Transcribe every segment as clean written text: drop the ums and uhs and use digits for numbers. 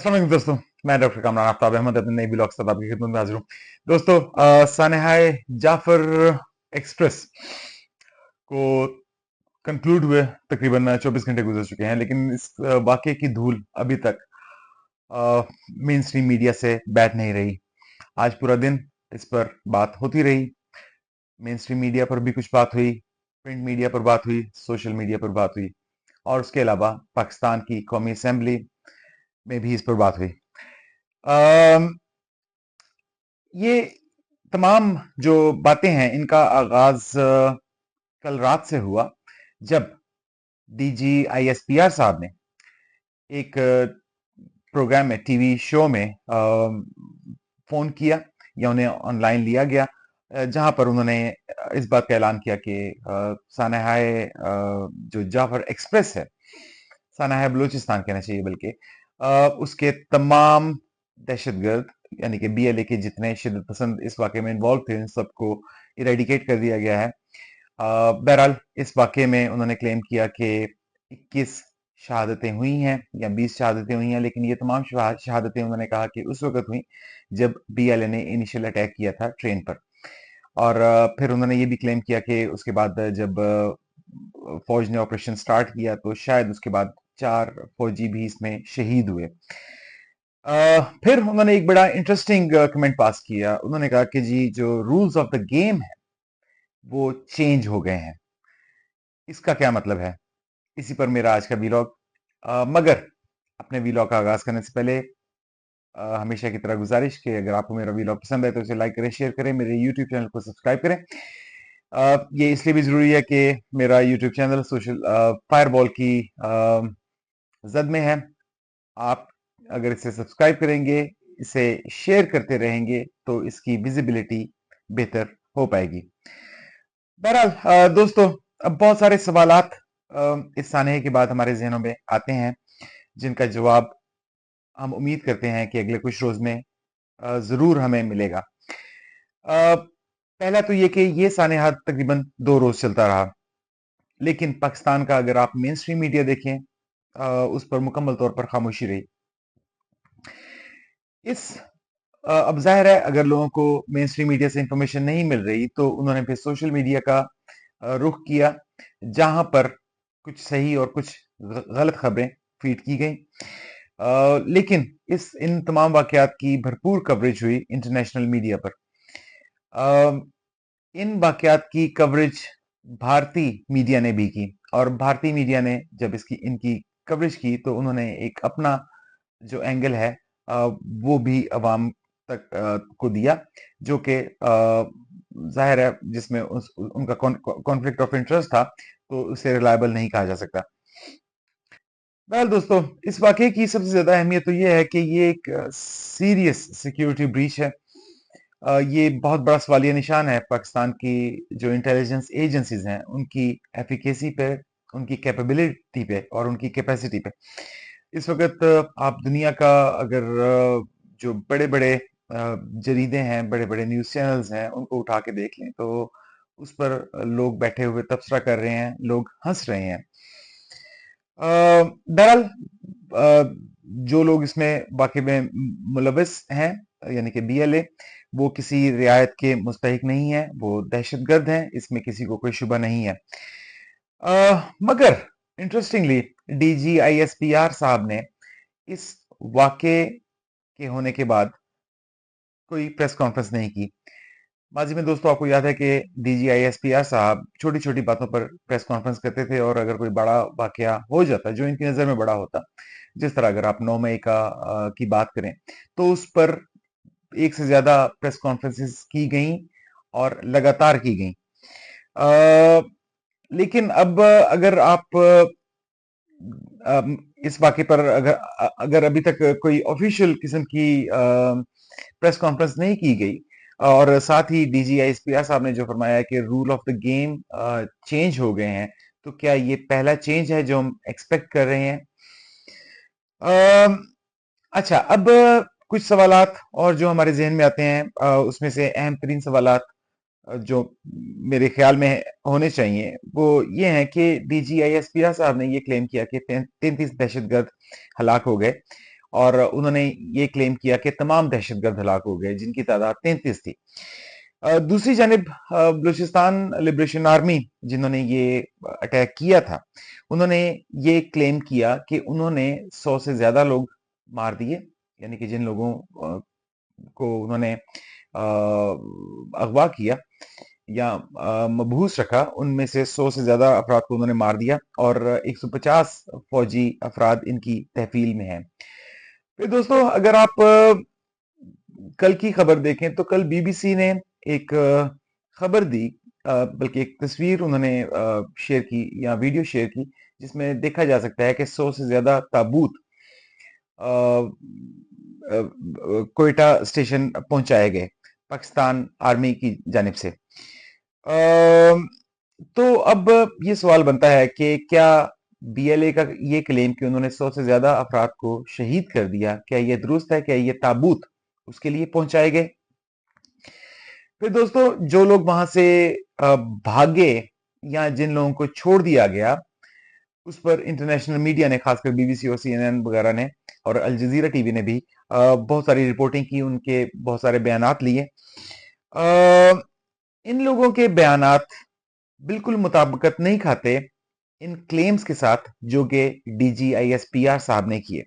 अस्सलाम वालेकुम दोस्तों। मैं डॉक्टर कामरान आफ्ताब अहमद अपने नई ब्लॉग से आपकी खिदमत में हाजिर हूँ। दोस्तों, सानेहाय जाफर एक्सप्रेस को कंक्लूड हुए तकरीबन 24 घंटे गुजर चुके हैं, लेकिन इस वाकये की धूल अभी तक मेन स्ट्रीम मीडिया से बैठ नहीं रही। आज पूरा दिन इस पर बात होती रही। मेन स्ट्रीम मीडिया पर भी कुछ बात हुई, प्रिंट मीडिया पर बात हुई, सोशल मीडिया पर बात हुई, और उसके अलावा पाकिस्तान की कौमी असेंबली में भी इस पर बात हुई। अम, ये तमाम जो बातें हैं इनका आगाज कल रात से हुआ, जब डीजी आईएसपीआर साहब ने एक प्रोग्राम में, टीवी शो में फोन किया या उन्हें ऑनलाइन लिया गया, जहां पर उन्होंने इस बात का ऐलान किया कि सानहाय जो जाफर एक्सप्रेस है, सानहाय बलूचिस्तान कहना चाहिए बल्कि, उसके तमाम दहशतगर्द यानी कि बीएलए के जितने शिदत पसंद इस वाकये में इन्वॉल्व थे, इन सबको इरेडिकेट कर दिया गया है। बहरहाल इस वाकये में उन्होंने क्लेम किया कि 21 शहादतें हुई हैं या 20 शहादतें हुई हैं, लेकिन ये तमाम शहादतें उन्होंने कहा कि उस वक्त हुई जब बीएलए ने इनिशियल अटैक किया था ट्रेन पर। और फिर उन्होंने ये भी क्लेम किया कि उसके बाद जब फौज ने ऑपरेशन स्टार्ट किया तो शायद उसके बाद 4 फौजी भी इसमें शहीद हुए। फिर उन्होंने एक बड़ा इंटरेस्टिंग कमेंट पास किया। उन्होंने कहा कि जी, जो रूल्स ऑफ द गेम है वो चेंज हो गए हैं। इसका क्या मतलब है? इसी पर मेरा आज का वीलॉग। मगर अपने वीलॉग का आगाज करने से पहले हमेशा की तरह गुजारिश कि अगर आपको मेरा वीलॉग पसंद है तो इसे लाइक करें, शेयर करें, मेरे यूट्यूब चैनल को सब्सक्राइब करें। ये इसलिए भी जरूरी है कि मेरा यूट्यूब चैनल सोशल फायरबॉल की जद में है। आप अगर इसे सब्सक्राइब करेंगे, इसे शेयर करते रहेंगे, तो इसकी विजिबिलिटी बेहतर हो पाएगी। बहरहाल दोस्तों, अब बहुत सारे सवालात इस सानहे के बाद हमारे जहनों में आते हैं, जिनका जवाब हम उम्मीद करते हैं कि अगले कुछ रोज में जरूर हमें मिलेगा। पहला तो ये कि ये सानहा तकरीबन 2 रोज चलता रहा, लेकिन पाकिस्तान का अगर आप मेन स्ट्रीम मीडिया देखें, उस पर मुकम्मल तौर पर खामोशी रही। अब जाहिर है, अगर लोगों को मेन स्ट्रीम मीडिया से इंफॉर्मेशन नहीं मिल रही तो उन्होंने फिर सोशल मीडिया का रुख किया, जहां पर कुछ सही और कुछ गलत खबरें फीड की गई। लेकिन इन तमाम वाकयात की भरपूर कवरेज हुई इंटरनेशनल मीडिया पर। अ, इन वाकयात की कवरेज भारतीय मीडिया ने भी की, और भारतीय मीडिया ने जब इसकी इनकी कवरेज की तो उन्होंने एक अपना जो एंगल है वो भी अवाम तक को दिया, जो कि जाहिर है जिसमें उनका कॉन्फ्लिक्ट ऑफ इंटरेस्ट था, तो उसे रिलायबल नहीं कहा जा सकता। वेल दोस्तों, इस वाकये की सबसे ज्यादा अहमियत तो ये है कि ये एक सीरियस सिक्योरिटी ब्रीच है। ये बहुत बड़ा सवालिया निशान है पाकिस्तान की जो इंटेलिजेंस एजेंसीज हैं उनकी एफिकेसी पे, उनकी कैपेबिलिटी पे और उनकी कैपेसिटी पे। इस वक्त आप दुनिया का अगर जो बड़े बड़े जरीदे हैं, बड़े बड़े न्यूज चैनल्स हैं, उनको उठा के देख लें तो उस पर लोग बैठे हुए तबसरा कर रहे हैं, लोग हंस रहे हैं। बहरहाल जो लोग इसमें वाकई में मुलविस हैं, यानी कि बीएलए, वो किसी रियायत के मुस्तहिक नहीं है, वो दहशतगर्द हैं, इसमें किसी को कोई शुबा नहीं है। मगर इंटरेस्टिंगली डीजीआईएसपीआर साहब ने इस वाकये के होने के बाद कोई प्रेस कॉन्फ्रेंस नहीं की। माजी में दोस्तों आपको याद है कि डीजीआईएसपीआर साहब छोटी छोटी बातों पर प्रेस कॉन्फ्रेंस करते थे, और अगर कोई बड़ा वाकया हो जाता जो इनकी नजर में बड़ा होता, जिस तरह अगर आप 9 मई की बात करें, तो उस पर एक से ज्यादा प्रेस कॉन्फ्रेंसेस की गई और लगातार की गई। लेकिन अब अगर आप इस वाक़ये पर अगर अभी तक कोई ऑफिशियल किस्म की प्रेस कॉन्फ्रेंस नहीं की गई, और साथ ही डीजीआईएसपीआर साहब ने जो फरमाया है कि rule of the game change हो गए हैं, तो क्या ये पहला चेंज है जो हम एक्सपेक्ट कर रहे हैं? अच्छा, अब कुछ सवालात और जो हमारे जहन में आते हैं, उसमें से अहम तरीन सवालात जो मेरे ख्याल में होने चाहिए वो ये हैं कि डीजीआईएसपीआर साहब ने ये क्लेम किया कि 33 दहशतगर्द हलाक हो गए, اور انہوں نے یہ کلیم کیا کہ تمام دہشت گرد ہلاک ہو گئے، جن کی تعداد 33 تھی۔ دوسری جانب بلوچستان لبریشن آرمی، جنہوں نے یہ اٹیک کیا تھا، انہوں نے یہ کلیم کیا کہ انہوں نے 100 سے زیادہ لوگ مار دیے، یعنی کہ جن لوگوں کو انہوں نے اغوا کیا یا مبہوس رکھا، ان میں سے 100 سے زیادہ افراد کو انہوں نے مار دیا، اور 150 فوجی افراد ان کی تحویل میں ہیں۔ پھر دوستو، اگر آپ کل کی خبر دیکھیں تو کل بی بی سی نے ایک خبر دی، بلکہ ایک تصویر انہوں نے شیئر کی یا ویڈیو شیئر کی، جس میں دیکھا جا سکتا ہے کہ 100 سے زیادہ تابوت کوئٹہ اسٹیشن پہنچائے گئے پاکستان آرمی کی جانب سے۔ تو اب یہ سوال بنتا ہے کہ کیا بی ایل اے کا یہ کلیم کہ انہوں نے 100 سے زیادہ افراد کو شہید کر دیا، کیا یہ درست ہے؟ کیا یہ تابوت اس کے لیے پہنچائے گئے؟ پھر دوستو، جو لوگ وہاں سے بھاگے یا جن لوگوں کو چھوڑ دیا گیا، اس پر انٹرنیشنل میڈیا نے، خاص کر بی بی سی اور سی این این وغیرہ نے اور الجزیرہ ٹی وی نے بھی بہت ساری رپورٹنگ کی، ان کے بہت سارے بیانات لیے۔ ان لوگوں کے بیانات بالکل مطابقت نہیں کھاتے ان کلیمز کے ساتھ جو کہ D G I S P R صاحب نے کیے۔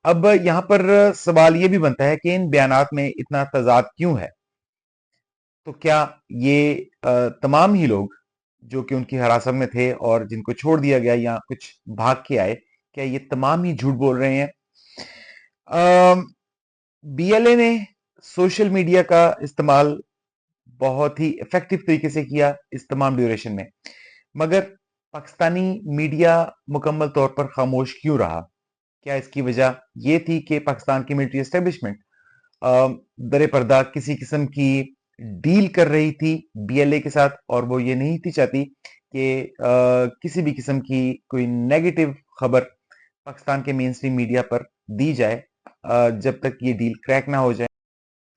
اب یہاں پر سوال یہ بھی بنتا ہے کہ ان بیانات میں اتنا تضاد کیوں ہے؟ تو کیا یہ تمام ہی لوگ جو کہ ان کی حراست میں تھے اور جن کو چھوڑ دیا گیا یا کچھ بھاگ کے آئے، کیا یہ تمام ہی جھوٹ بول رہے ہیں؟ بی ایل اے نے سوشل میڈیا کا استعمال بہت ہی افیکٹو طریقے سے کیا اس تمام ڈیوریشن میں، مگر پاکستانی میڈیا مکمل طور پر خاموش کیوں رہا؟ کیا اس کی وجہ یہ تھی کہ پاکستان کی ملٹری اسٹیبلشمنٹ در پردہ کسی قسم کی ڈیل کر رہی تھی بی ایل اے کے ساتھ، اور وہ یہ نہیں تھی چاہتی کہ کسی بھی قسم کی کوئی نیگیٹو خبر پاکستان کے مین سٹریم میڈیا پر دی جائے جب تک یہ ڈیل کریک نہ ہو جائے؟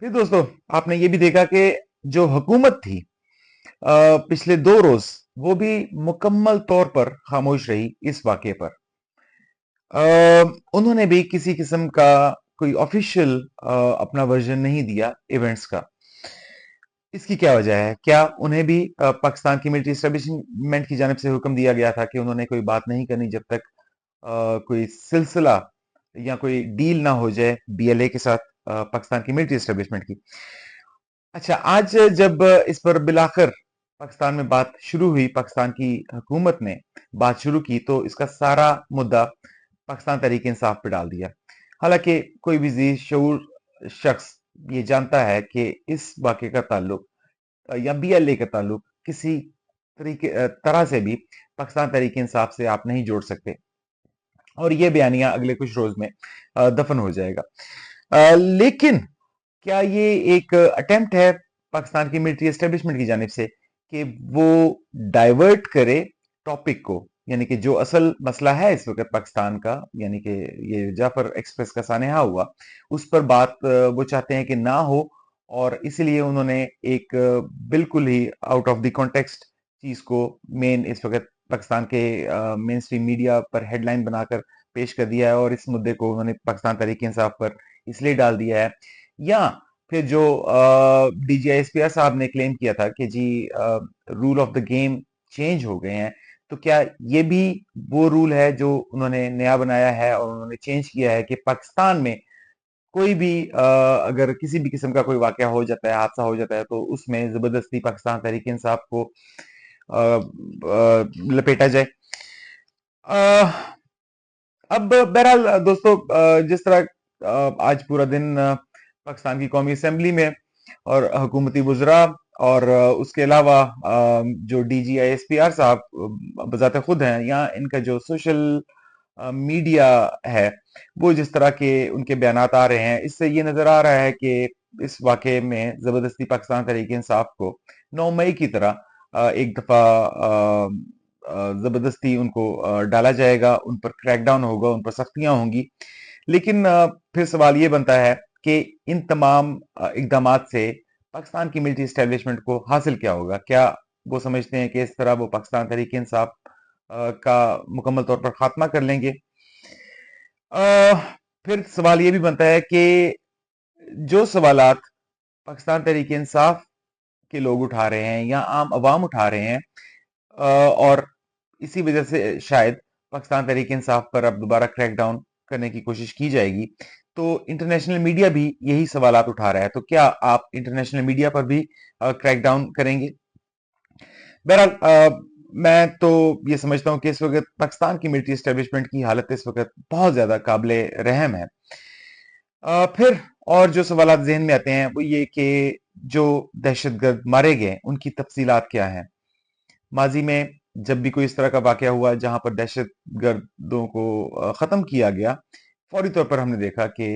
پھر دوستو، آپ نے یہ بھی دیکھا کہ جو حکومت تھی پچھلے 2 روز، وہ بھی مکمل طور پر خاموش رہی اس واقعے پر۔ انہوں نے بھی کسی قسم کا کوئی آفیشیل اپنا ورژن نہیں دیا ایونٹس کا۔ اس کی کیا وجہ ہے؟ کیا انہیں بھی پاکستان کی ملٹری اسٹیبلشمنٹ کی جانب سے حکم دیا گیا تھا کہ انہوں نے کوئی بات نہیں کرنی جب تک کوئی سلسلہ یا کوئی ڈیل نہ ہو جائے بی ایل اے کے ساتھ پاکستان کی ملٹری اسٹیبلشمنٹ کی؟ اچھا، آج جب اس پر بالآخر پاکستان میں بات شروع ہوئی، پاکستان کی حکومت نے بات شروع کی، تو اس کا سارا مدعا پاکستان تحریک انصاف پہ ڈال دیا، حالانکہ کوئی بھی ذی شعور شخص یہ جانتا ہے کہ اس واقعے کا تعلق یا بی ایل اے کا تعلق کسی طرح سے بھی پاکستان تحریک انصاف سے آپ نہیں جوڑ سکتے، اور یہ بیانیہ اگلے کچھ روز میں دفن ہو جائے گا۔ لیکن کیا یہ ایک اٹیمپٹ ہے پاکستان کی ملٹری اسٹیبلشمنٹ کی جانب سے کہ وہ ڈائیورٹ کرے ٹاپک کو، یعنی کہ جو اصل مسئلہ ہے اس وقت پاکستان کا، یعنی کہ یہ جعفر ایکسپریس کا سانحہ ہوا، اس پر بات وہ چاہتے ہیں کہ نہ ہو، اور اسی لیے انہوں نے ایک بالکل ہی آؤٹ آف دی کانٹیکسٹ چیز کو مین اس وقت پاکستان کے مین سٹریم میڈیا پر ہیڈ لائن بنا کر پیش کر دیا ہے، اور اس مدعے کو انہوں نے پاکستان تحریک انصاف پر اس لیے ڈال دیا ہے۔ یا پھر جو D G I S P R صاحب نے کلیم کیا تھا کہ جی rule of the game change ہو گئے ہیں، تو کیا یہ بھی وہ رول ہے جو انہوں نے نیا بنایا ہے اور انہوں نے چینج کیا ہے کہ پاکستان میں کوئی بھی اگر کسی بھی قسم کا کوئی واقعہ ہو جاتا ہے، حادثہ ہو جاتا ہے، تو اس میں زبردستی پاکستان تحریک انصاف کو لپیٹا جائے؟ اب بہرحال دوستو، جس طرح آج پورا دن پاکستان کی قومی اسمبلی میں اور حکومتی وزراء اور اس کے علاوہ جو D G I S P R صاحب بذات خود ہیں، یا ان کا جو سوشل میڈیا ہے، وہ جس طرح کے ان کے بیانات آ رہے ہیں، اس سے یہ نظر آ رہا ہے کہ اس واقعے میں زبردستی پاکستان تحریک انصاف کو 9 مئی کی طرح ایک دفعہ زبردستی ان کو ڈالا جائے گا، ان پر کریک ڈاؤن ہوگا، ان پر سختیاں ہوں گی۔ لیکن پھر سوال یہ بنتا ہے کہ ان تمام اقدامات سے پاکستان کی ملٹری اسٹیبلشمنٹ کو حاصل کیا ہوگا؟ کیا وہ سمجھتے ہیں کہ اس طرح وہ پاکستان تحریک انصاف کا مکمل طور پر خاتمہ کر لیں گے؟ फिर सवाल ये भी बनता है कि जो सवालात पाकिस्तान तहरीक इंसाफ के लोग उठा रहे हैं या आम अवाम उठा रहे हैं, और इसी वजह से शायद पाकिस्तान तहरीक इंसाफ पर अब दोबारा क्रैकडाउन करने की कोशिश की जाएगी, तो इंटरनेशनल मीडिया भी यही सवालात उठा रहा है। तो क्या आप इंटरनेशनल मीडिया पर भी क्रैकडाउन करेंगे? बहरहाल मैं तो ये समझता हूं कि इस वक्त पाकिस्तान की मिलिट्री एस्टेब्लिशमेंट की हालत इस वक्त बहुत ज्यादा काबिले रहम है। फिर और जो सवाल जहन में आते हैं वो ये कि जो दहशतगर्द मारे गए उनकी तफसीलात क्या हैं। माजी में जब भी कोई इस तरह का वाकया हुआ जहां पर दहशतगर्दों को खत्म किया गया, फौरी तौर पर हमने देखा कि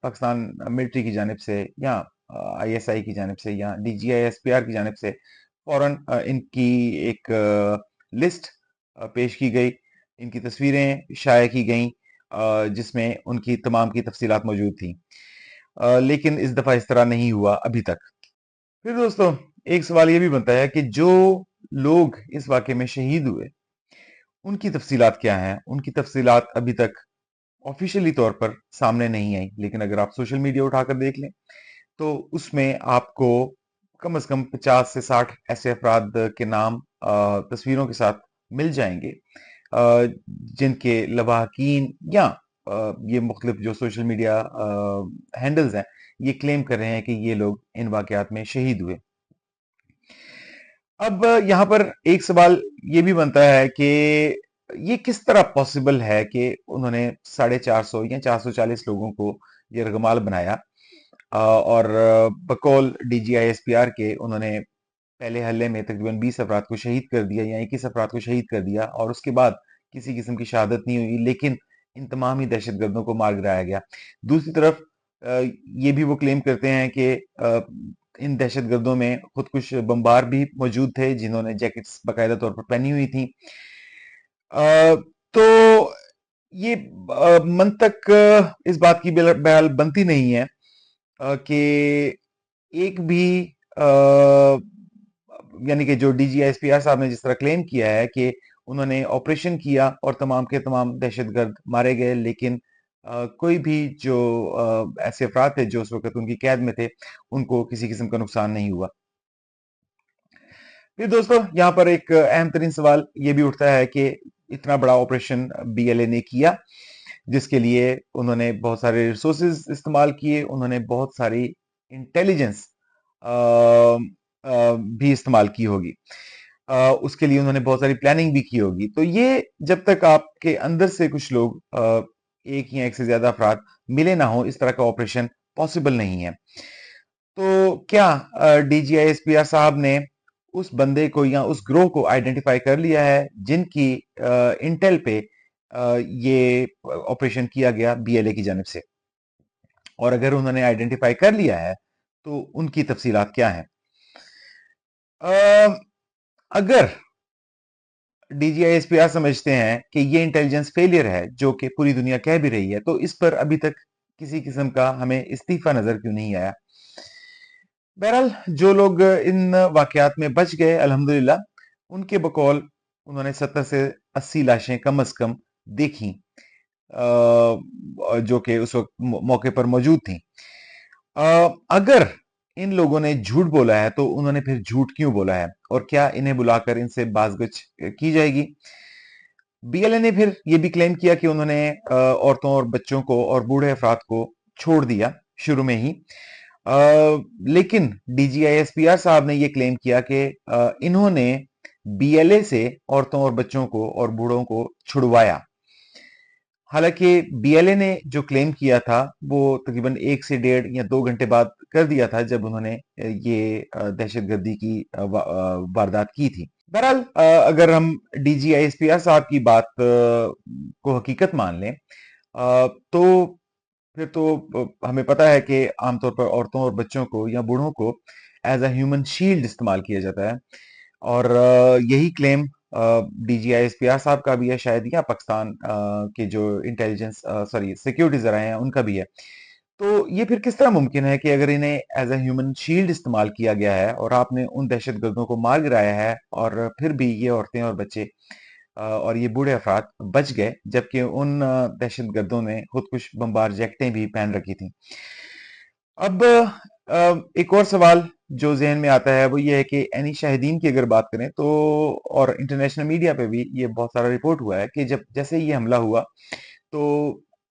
पाकिस्तान मिलिट्री की जानिब से या आईएसआई की जानिब से या डीजीआईएसपीआर की जानिब से फौरन इनकी एक लिस्ट पेश की गई, इनकी तस्वीरें शाया की गईं, जिसमें उनकी तमाम की तफसीलात मौजूद थी। लेकिन इस दफा इस तरह नहीं हुआ अभी तक। फिर दोस्तों एक सवाल ये भी बनता है कि जो लोग इस वाकये में शहीद हुए उनकी तफसीलात क्या हैं। उनकी तफसीलात अभी तक ऑफिशियली तौर पर सामने नहीं आई, लेकिन अगर आप सोशल मीडिया उठाकर देख लें तो उसमें आपको कम से कम 50 से 60 ऐसे अफराद के नाम तस्वीरों के साथ मिल जाएंगे, जिनके लवाहकीन या ये मुख्तलिफ जो सोशल मीडिया हैंडल्स हैं ये क्लेम कर रहे हैं कि ये लोग इन वाकयात में शहीद हुए। अब यहां पर एक सवाल ये भी बनता है कि ये किस तरह पॉसिबल है कि उन्होंने 450 या 440 लोगों को यरगमाल बनाया, और बकौल डीजीआईएसपीआर के उन्होंने पहले हल्ले में तकरीबन 20 अफराद को शहीद कर दिया या 21 अफराद को शहीद कर दिया, और उसके बाद किसी किस्म की शहादत नहीं हुई, लेकिन इन तमाम ही दहशतगर्दों को मार गिराया गया। दूसरी तरफ ये भी वो क्लेम करते हैं कि इन दहशतगर्दों में खुदकुश बमबार भी मौजूद थे जिन्होंने जैकेट्स बाकायदा तौर पर पहनी हुई थी। तो ये मंतक इस बात की बहरहाल बनती नहीं है कि एक भी यानी कि जो डीजीएसपीआर साहब ने जिस तरह क्लेम किया है कि उन्होंने ऑपरेशन किया और तमाम के तमाम दहशतगर्द मारे गए, लेकिन कोई भी जो ऐसे अफराद थे जो उस वक्त उनकी कैद में थे उनको किसी किस्म का नुकसान नहीं हुआ। फिर दोस्तों यहाँ पर एक अहम तरीन सवाल ये भी उठता है कि इतना बड़ा ऑपरेशन बीएलए ने किया, जिसके लिए उन्होंने बहुत सारे रिसोर्सेज इस्तेमाल किए, उन्होंने बहुत सारी इंटेलिजेंस भी इस्तेमाल की होगी, उसके लिए उन्होंने बहुत सारी प्लानिंग भी की होगी। तो ये जब तक आपके अंदर से कुछ लोग एक या एक से ज्यादा अफराद मिले ना हो, इस तरह का ऑपरेशन पॉसिबल नहीं है। तो क्या डीजीआईएसपीआर साहब ने उस बंदे को या उस ग्रोह को आइडेंटिफाई कर लिया है जिनकी इंटेल पे ये ऑपरेशन किया गया बीएलए की जानिब से? और अगर उन्होंने आइडेंटिफाई कर लिया है तो उनकी तफसीलात क्या हैं? अगर डीजीआईएसपीआर समझते हैं कि ये इंटेलिजेंस फेलियर है, जो कि पूरी दुनिया कह भी रही है, तो इस पर अभी तक किसी किस्म का हमें इस्तीफा नजर क्यों नहीं आया? बहरहाल जो लोग इन वाकयात में बच गए अल्हम्दुलिल्लाह, उनके बकौल उन्होंने 70 से 80 लाशें कम अज कम देखी, जो कि उस वक्त मौके पर मौजूद थी। अगर इन लोगों ने झूठ बोला है तो उन्होंने फिर झूठ क्यों बोला है, और क्या इन्हें बुलाकर इनसे बाजगछ की जाएगी? बीएलए ने फिर ये भी क्लेम किया कि उन्होंने औरतों और बच्चों को और बूढ़े अफराद को छोड़ दिया शुरू में ही, लेकिन डीजीआईएसपीआर साहब ने ये क्लेम किया कि इन्होंने बीएलए से औरतों और बच्चों को और बूढ़ों को छुड़वाया। हालांकि बीएलए ने जो क्लेम किया था वो तकरीबन 1 से 1.5 या 2 घंटे बाद कर दिया था, जब उन्होंने ये दहशतगर्दी की वारदात की थी। बहरहाल अगर हम डीजीआईएसपीआर साहब की बात को हकीकत मान लें, तो फिर तो हमें पता है कि आमतौर पर औरतों और बच्चों को या बूढ़ों को एज अ ह्यूमन शील्ड इस्तेमाल किया जाता है, और यही क्लेम डीजीआईएसपीआर साहब का भी है शायद, या पाकिस्तान के जो इंटेलिजेंस सॉरी सिक्योरिटी जराए हैं उनका भी है। तो ये फिर किस तरह मुमकिन है कि अगर इन्हें एज अ ह्यूमन शील्ड इस्तेमाल किया गया है और आपने उन दहशतगर्दों को मार गिराया है, और फिर भी ये औरतें और बच्चे اور یہ بوڑھے افراد بچ گئے، جبکہ ان دہشت گردوں نے خودکش بمبار جیکٹیں بھی پہن رکھی تھیں۔ اب ایک اور سوال جو ذہن میں آتا ہے وہ یہ ہے کہ اینی شاہدین کی اگر بات کریں تو، اور انٹرنیشنل میڈیا پہ بھی یہ بہت سارا رپورٹ ہوا ہے کہ جیسے یہ حملہ ہوا تو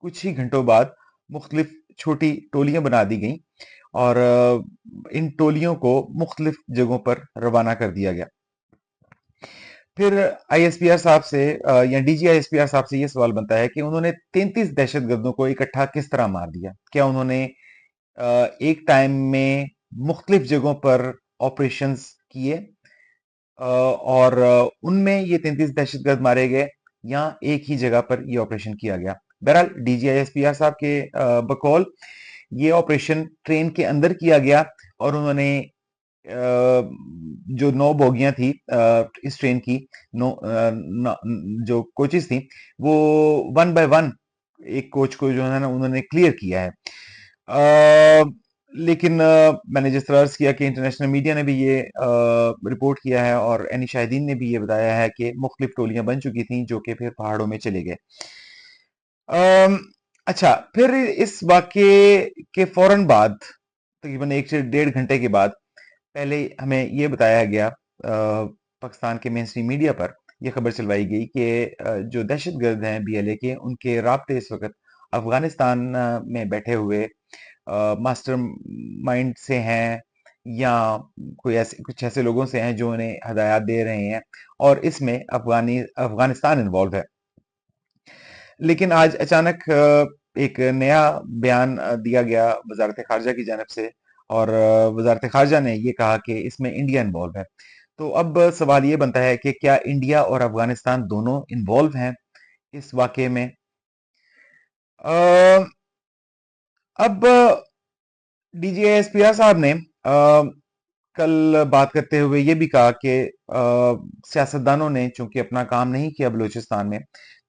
کچھ ہی گھنٹوں بعد مختلف چھوٹی ٹولیاں بنا دی گئیں اور ان ٹولیوں کو مختلف جگہوں پر روانہ کر دیا گیا۔ پھر آئی ایس پی آر صاحب سے یا D G I S P R صاحب سے یہ سوال بنتا ہے کہ انہوں نے 33 دہشت گردوں کو اکٹھا کس طرح مار دیا؟ کیا انہوں نے ایک ٹائم میں مختلف جگہوں پر آپریشنز کیے اور ان میں یہ 33 دہشت گرد مارے گئے، یا ایک ہی جگہ پر یہ آپریشن کیا گیا؟ بہرحال D G I S P R صاحب کے بقول یہ آپریشن ٹرین کے اندر کیا گیا، اور انہوں نے جو 9 بوگیاں تھی اس ٹرین کی، جو کوچز تھیں، وہ 1 بائی 1 ایک کوچ کو جو ہے نا انہوں نے کلیئر کیا ہے۔ لیکن میں نے جس طرح عرض کیا کہ انٹرنیشنل میڈیا نے بھی یہ رپورٹ کیا ہے، اور اینی شاہدین نے بھی یہ بتایا ہے کہ مختلف ٹولیاں بن چکی تھیں جو کہ پھر پہاڑوں میں چلے گئے۔ اچھا، پھر اس واقعے کے فوراً بعد تقریباً 1 سے 1.5 گھنٹے کے بعد پہلے ہمیں یہ بتایا گیا پاکستان کے مین اسٹریم میڈیا پر یہ خبر چلوائی گئی کہ جو دہشت گرد ہیں بی ایل اے کے، ان کے رابطے اس وقت افغانستان میں بیٹھے ہوئے ماسٹر مائنڈ سے ہیں، یا کچھ ایسے لوگوں سے ہیں جو انہیں ہدایات دے رہے ہیں، اور اس میں افغانستان انوالو ہے۔ لیکن آج اچانک ایک نیا بیان دیا گیا وزارت خارجہ کی جانب سے، اور وزارت خارجہ نے یہ کہا کہ اس میں انڈیا انوالو ہے۔ تو اب سوال یہ بنتا ہے کہ کیا انڈیا اور افغانستان دونوں انوالو ہیں اس واقعے میں؟ اب D G S P R صاحب نے کل بات کرتے ہوئے یہ بھی کہا کہ سیاستدانوں نے چونکہ اپنا کام نہیں کیا بلوچستان میں،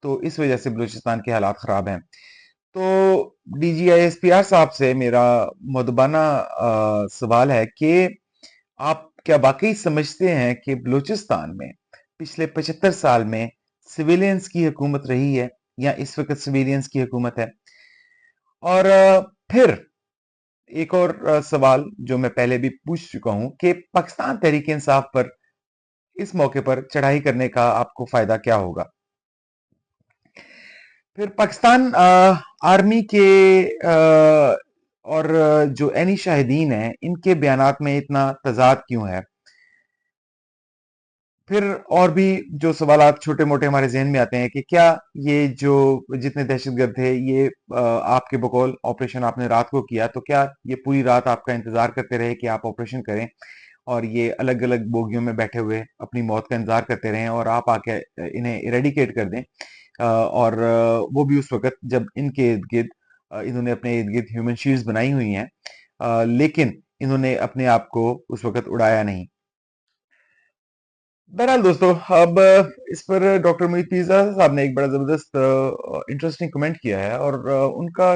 تو اس وجہ سے بلوچستان کے حالات خراب ہیں۔ تو D G I S P R صاحب سے میرا مدبانہ سوال ہے کہ آپ کیا واقعی سمجھتے ہیں کہ بلوچستان میں پچھلے 75 سال میں سویلینز کی حکومت رہی ہے، یا اس وقت سویلینز کی حکومت ہے؟ اور پھر ایک اور سوال جو میں پہلے بھی پوچھ چکا ہوں کہ پاکستان تحریک انصاف پر اس موقع پر چڑھائی کرنے کا آپ کو فائدہ کیا ہوگا؟ پھر پاکستان آرمی کے اور جو اینی شاہدین ہیں ان کے بیانات میں اتنا تضاد کیوں ہے؟ پھر اور بھی جو سوالات چھوٹے موٹے ہمارے ذہن میں آتے ہیں کہ کیا یہ جو جتنے دہشت گرد تھے، یہ آپ کے بقول آپریشن آپ نے رات کو کیا، تو کیا یہ پوری رات آپ کا انتظار کرتے رہے کہ آپ آپریشن کریں، اور یہ الگ الگ بوگیوں میں بیٹھے ہوئے اپنی موت کا انتظار کرتے رہیں اور آپ آ کے انہیں ایریڈیکیٹ کر دیں، اور وہ بھی اس وقت جب ان کے ارد گرد انہوں نے اپنے ارد گرد ہیومن شیلڈز بنائی ہوئی ہیں، لیکن انہوں نے اپنے آپ کو اس وقت اڑایا نہیں؟ بہرحال دوستو، اب اس پر ڈاکٹر محیط پیرزادہ صاحب نے ایک بڑا زبردست انٹرسٹنگ کمنٹ کیا ہے، اور ان کا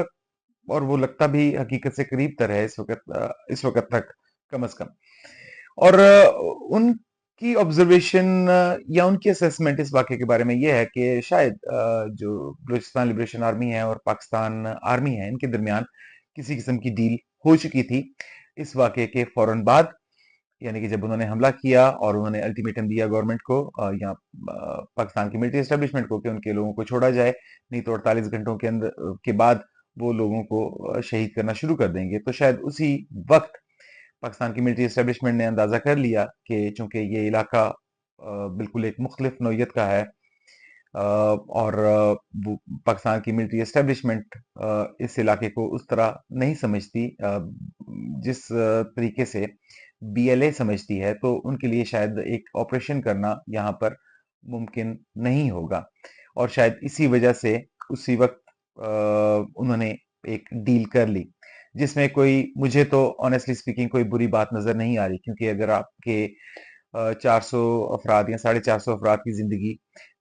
اور وہ لگتا بھی حقیقت سے قریب تر ہے اس وقت تک، کم از کم۔ اور ان کی آبزرویشن یا ان کی اسیسمنٹ اس واقعے کے بارے میں یہ ہے کہ شاید جو بلوچستان لبریشن آرمی ہے اور پاکستان آرمی ہے، ان کے درمیان کسی قسم کی ڈیل ہو چکی تھی اس واقعے کے فوراً بعد، یعنی کہ جب انہوں نے حملہ کیا اور انہوں نے الٹیمیٹم دیا گورنمنٹ کو یا پاکستان کی ملٹری اسٹیبلشمنٹ کو کہ ان کے لوگوں کو چھوڑا جائے، نہیں تو 48 گھنٹوں کے بعد وہ لوگوں کو شہید کرنا شروع کر دیں گے۔ تو شاید اسی وقت پاکستان کی ملٹری اسٹیبلشمنٹ نے اندازہ کر لیا کہ چونکہ یہ علاقہ بالکل ایک مختلف نوعیت کا ہے، اور پاکستان کی ملٹری اسٹیبلشمنٹ اس علاقے کو اس طرح نہیں سمجھتی جس طریقے سے بی ایل اے سمجھتی ہے، تو ان کے لیے شاید ایک آپریشن کرنا یہاں پر ممکن نہیں ہوگا، اور شاید اسی وجہ سے اسی وقت انہوں نے ایک ڈیل کر لی، جس میں مجھے تو آنیسٹلی سپیکنگ کوئی بری بات نظر نہیں آ رہی، کیونکہ اگر آپ کے 400 افراد یا 450 افراد کی زندگی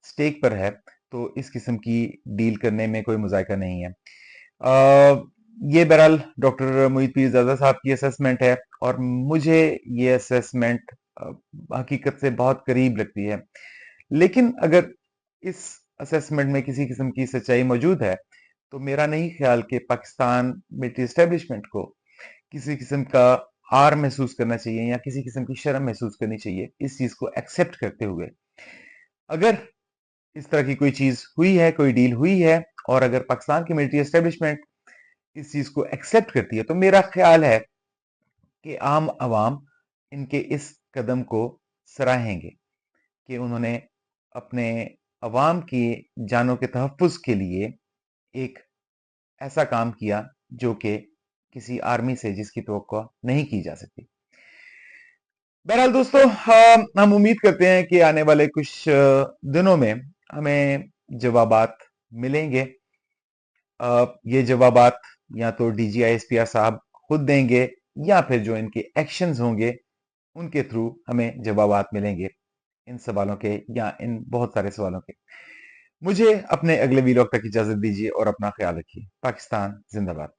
سٹیک پر ہے تو اس قسم کی ڈیل کرنے میں کوئی مذائقہ نہیں ہے۔ یہ بہرحال ڈاکٹر محیط پیرزادہ صاحب کی اسیسمنٹ ہے، اور مجھے یہ اسیسمنٹ حقیقت سے بہت قریب لگتی ہے، لیکن اگر इस असेसमेंट में किसी किस्म की सच्चाई मौजूद है, तो मेरा नहीं ख्याल कि पाकिस्तान मिलिट्री एस्टेब्लिशमेंट को किसी किस्म का आर महसूस करना चाहिए या किसी किस्म की शर्म महसूस करनी चाहिए इस चीज को एक्सेप्ट करते हुए। अगर इस तरह की कोई चीज हुई है, कोई डील हुई है, और अगर पाकिस्तान की मिलिट्री एस्टेब्लिशमेंट इस चीज को एक्सेप्ट करती है, तो मेरा ख्याल है कि आम आवाम इनके इस कदम को सराहेंगे कि उन्होंने अपने अवाम की जानों के तहफ़्फ़ुज़ के लिए एक ऐसा काम किया जो कि किसी आर्मी से जिसकी तवक्को नहीं की जा सकती। बहरहाल दोस्तों, हम उम्मीद करते हैं कि आने वाले कुछ दिनों में हमें जवाबात मिलेंगे। ये जवाबात या तो डीजीआईएसपीआर साहब खुद देंगे या फिर जो इनके एक्शंस होंगे उनके थ्रू हमें जवाबात मिलेंगे इन सवालों के या इन बहुत सारे सवालों के। मुझे अपने अगले वीलॉग तक इजाजत दीजिए और अपना ख्याल रखिए। पाकिस्तान जिंदाबाद।